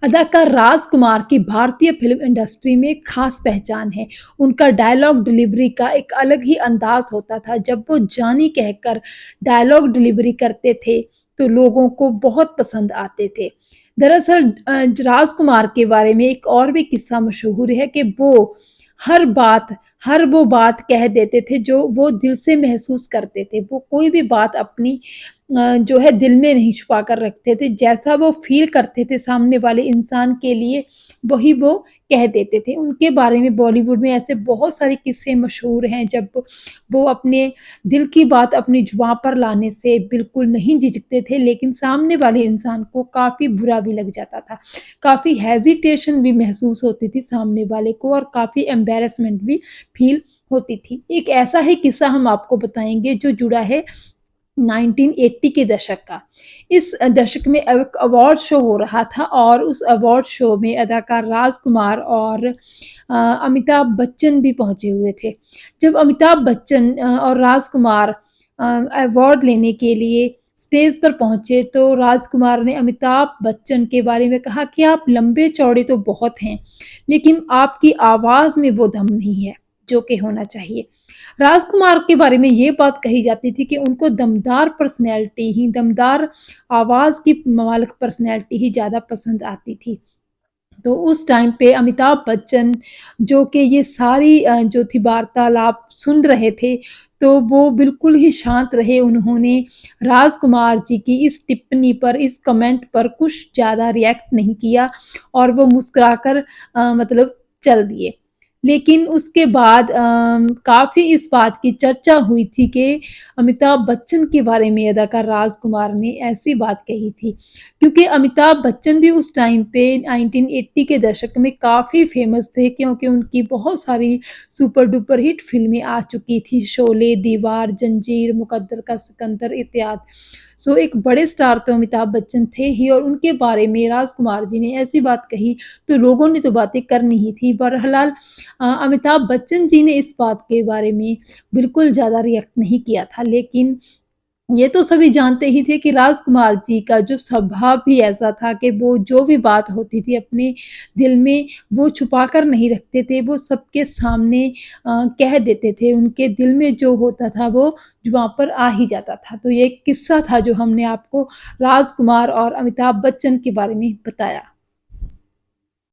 अदाकार राजकुमार की भारतीय फ़िल्म इंडस्ट्री में एक ख़ास पहचान है। उनका डायलॉग डिलीवरी का एक अलग ही अंदाज़ होता था। जब वो जानी कहकर डायलॉग डिलीवरी करते थे, तो लोगों को बहुत पसंद आते थे। दरअसल राजकुमार के बारे में एक और भी किस्सा मशहूर है कि वो हर बात हर वो बात कह देते थे जो वो दिल से महसूस करते थे। वो कोई भी बात अपनी जो है दिल में नहीं छुपा कर रखते थे। जैसा वो फ़ील करते थे सामने वाले इंसान के लिए, वही वो कह देते थे। उनके बारे में बॉलीवुड में ऐसे बहुत सारे किस्से मशहूर हैं जब वो अपने दिल की बात अपनी जुबान पर लाने से बिल्कुल नहीं झिझकते थे, लेकिन सामने वाले इंसान को काफ़ी बुरा भी लग जाता था। काफ़ी हेजिटेशन भी महसूस होती थी सामने वाले को और काफ़ी एम्बैरेसमेंट भी फ़ील होती थी। एक ऐसा ही किस्सा हम आपको बताएँगे जो जुड़ा है 1980 के दशक का। इस दशक में एक अवार्ड शो हो रहा था और उस अवार्ड शो में अदाकार राजकुमार और अमिताभ बच्चन भी पहुँचे हुए थे। जब अमिताभ बच्चन और राजकुमार अवार्ड लेने के लिए स्टेज पर पहुँचे तो राजकुमार ने अमिताभ बच्चन के बारे में कहा कि आप लंबे-चौड़े तो बहुत हैं, लेकिन आपकी आवाज़ में वो दम नहीं है, जो कि होना चाहिए। राजकुमार के बारे में ये बात कही जाती थी कि उनको दमदार आवाज़ की मालिक पर्सनैलिटी ही ज़्यादा पसंद आती थी। तो उस टाइम पे अमिताभ बच्चन जो कि ये सारी जो थी वार्तालाप सुन रहे थे, तो वो बिल्कुल ही शांत रहे। उन्होंने राजकुमार जी की इस टिप्पणी पर, इस कमेंट पर कुछ ज़्यादा रिएक्ट नहीं किया और वो मुस्कुराकर मतलब चल दिए। लेकिन उसके बाद काफ़ी इस बात की चर्चा हुई थी कि अमिताभ बच्चन के बारे में अदाकार राजकुमार ने ऐसी बात कही थी। क्योंकि अमिताभ बच्चन भी उस टाइम पे 1980 के दशक में काफ़ी फ़ेमस थे क्योंकि उनकी बहुत सारी सुपर डुपर हिट फ़िल्में आ चुकी थी, शोले, दीवार, जंजीर, मुकद्दर का सिकंदर इत्यादि। सो एक बड़े स्टार तो अमिताभ बच्चन थे ही और उनके बारे में राजकुमार जी ने ऐसी बात कही, तो लोगों ने तो बातें करनी ही थी। बहरहाल अमिताभ बच्चन जी ने इस बात के बारे में बिल्कुल ज़्यादा रिएक्ट नहीं किया था, लेकिन ये तो सभी जानते ही थे कि राजकुमार जी का जो स्वभाव भी ऐसा था कि वो जो भी बात होती थी अपने दिल में वो छुपा कर नहीं रखते थे, वो सबके सामने कह देते थे। उनके दिल में जो होता था वो जुबान पर आ ही जाता था। तो ये एक किस्सा था जो हमने आपको राजकुमार और अमिताभ बच्चन के बारे में बताया।